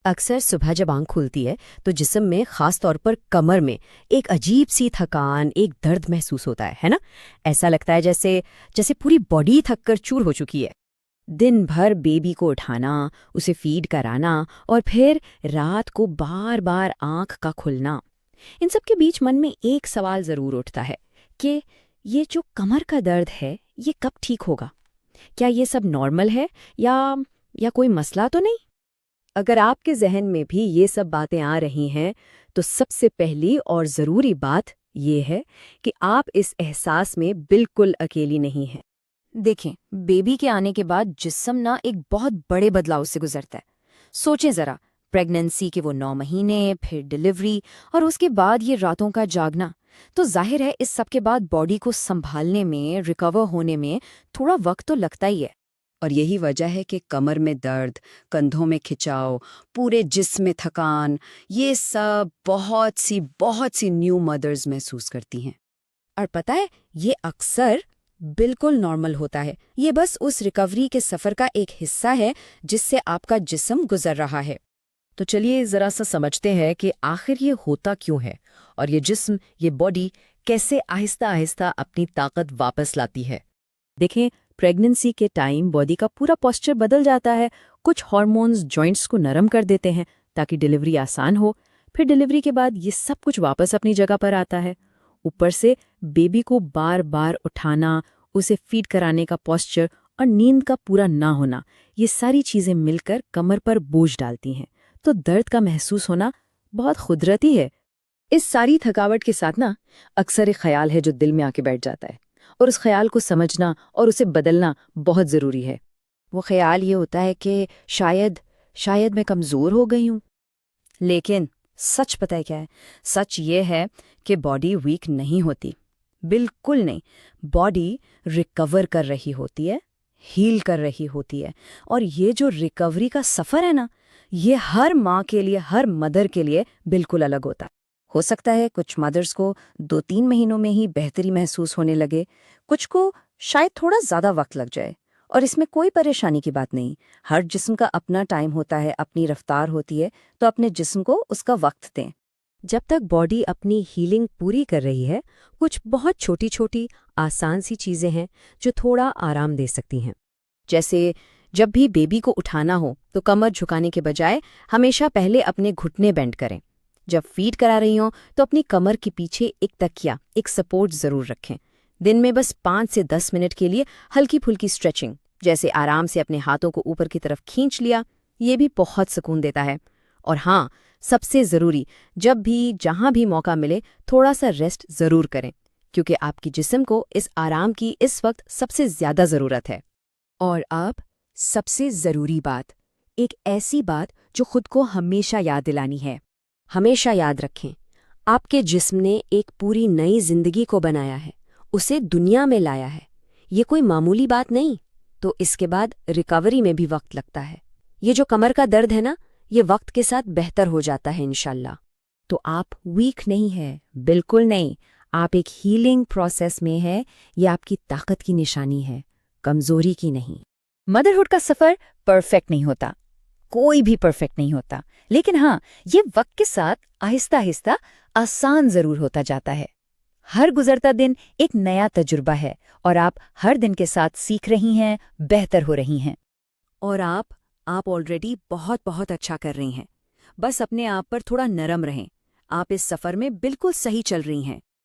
अक्सर सुबह जब आंख खुलती है तो जिस्म में खास तौर पर कमर में एक अजीब सी थकान, एक दर्द महसूस होता है ना। ऐसा लगता है जैसे जैसे पूरी बॉडी थक कर चूर हो चुकी है। दिन भर बेबी को उठाना, उसे फीड कराना और फिर रात को बार बार आंख का खुलना। इन सब के बीच मन में एक सवाल जरूर उठता है कि ये जो कमर का दर्द है ये कब ठीक होगा। क्या ये सब नॉर्मल है या कोई मसला तो नहीं। अगर आपके जहन में भी ये सब बातें आ रही हैं तो सबसे पहली और ज़रूरी बात ये है कि आप इस एहसास में बिल्कुल अकेली नहीं हैं। देखें, बेबी के आने के बाद जिस्म ना एक बहुत बड़े बदलाव से गुजरता है। सोचें जरा, प्रेगनेंसी के वो 9 महीने, फिर डिलीवरी और उसके बाद ये रातों का जागना। तो जाहिर है इस सब के बाद बॉडी को संभालने में, रिकवर होने में थोड़ा वक्त तो लगता ही है। और यही वजह है कि कमर में दर्द, कंधों में खिंचाव, पूरे जिस्म में थकान, ये सब बहुत सी न्यू मदर्स महसूस करती हैं। और पता है, ये अक्सर बिल्कुल नॉर्मल होता है। ये बस उस रिकवरी के सफ़र का एक हिस्सा है जिससे आपका जिस्म गुजर रहा है। तो चलिए ज़रा सा समझते हैं कि आखिर ये होता क्यों है और ये जिस्म, ये बॉडी कैसे आहिस्ता आहिस्ता अपनी ताकत वापस लाती है। देखें, प्रेगनेंसी के टाइम बॉडी का पूरा पोस्चर बदल जाता है। कुछ हार्मोन्स जॉइंट्स को नरम कर देते हैं ताकि डिलीवरी आसान हो। फिर डिलीवरी के बाद ये सब कुछ वापस अपनी जगह पर आता है। ऊपर से बेबी को बार बार उठाना, उसे फीड कराने का पोस्चर और नींद का पूरा ना होना, ये सारी चीज़ें मिलकर कमर पर बोझ डालती हैं। तो दर्द का महसूस होना बहुत कुदरती है। इस सारी थकावट के साथ ना अक्सर एक ख्याल है जो दिल में आके बैठ जाता है, और उस ख्याल को समझना और उसे बदलना बहुत ज़रूरी है। वो ख्याल ये होता है कि शायद मैं कमज़ोर हो गई हूँ। लेकिन सच पता है क्या है? सच ये है कि बॉडी वीक नहीं होती, बिल्कुल नहीं। बॉडी रिकवर कर रही होती है, हील कर रही होती है। और ये जो रिकवरी का सफ़र है ना, ये हर माँ के लिए, हर मदर के लिए बिल्कुल अलग होता है। हो सकता है कुछ मदर्स को 2-3 महीनों में ही बेहतरी महसूस होने लगे, कुछ को शायद थोड़ा ज़्यादा वक्त लग जाए। और इसमें कोई परेशानी की बात नहीं। हर जिस्म का अपना टाइम होता है, अपनी रफ्तार होती है, तो अपने जिस्म को उसका वक्त दें। जब तक बॉडी अपनी हीलिंग पूरी कर रही है, कुछ बहुत छोटी छोटी आसान सी चीज़ें हैं जो थोड़ा आराम दे सकती हैं। जैसे जब भी बेबी को उठाना हो तो कमर झुकाने के बजाय हमेशा पहले अपने घुटने बेंड करें। जब फीड करा रही हो तो अपनी कमर के पीछे एक तकिया, एक सपोर्ट ज़रूर रखें। दिन में बस 5 से 10 मिनट के लिए हल्की फुल्की स्ट्रेचिंग, जैसे आराम से अपने हाथों को ऊपर की तरफ खींच लिया, ये भी बहुत सुकून देता है। और हाँ, सबसे ज़रूरी, जब भी जहाँ भी मौका मिले थोड़ा सा रेस्ट ज़रूर करें, क्योंकि आपकी जिस्म को इस आराम की इस वक्त सबसे ज़्यादा ज़रूरत है। और अब सबसे ज़रूरी बात, एक ऐसी बात जो खुद को हमेशा याद दिलानी है। हमेशा याद रखें, आपके जिस्म ने एक पूरी नई जिंदगी को बनाया है, उसे दुनिया में लाया है। ये कोई मामूली बात नहीं। तो इसके बाद रिकवरी में भी वक्त लगता है। ये जो कमर का दर्द है ना, ये वक्त के साथ बेहतर हो जाता है इंशाल्लाह। तो आप वीक नहीं है, बिल्कुल नहीं। आप एक हीलिंग प्रोसेस में है। ये आपकी ताकत की निशानी है, कमजोरी की नहीं। मदरहुड का सफ़र परफेक्ट नहीं होता, कोई भी परफेक्ट नहीं होता। लेकिन हाँ, ये वक्त के साथ आहिस्ता आहिस्ता आसान ज़रूर होता जाता है। हर गुजरता दिन एक नया तजुर्बा है और आप हर दिन के साथ सीख रही हैं, बेहतर हो रही हैं। और आप ऑलरेडी बहुत बहुत अच्छा कर रही हैं। बस अपने आप पर थोड़ा नरम रहें। आप इस सफ़र में बिल्कुल सही चल रही हैं।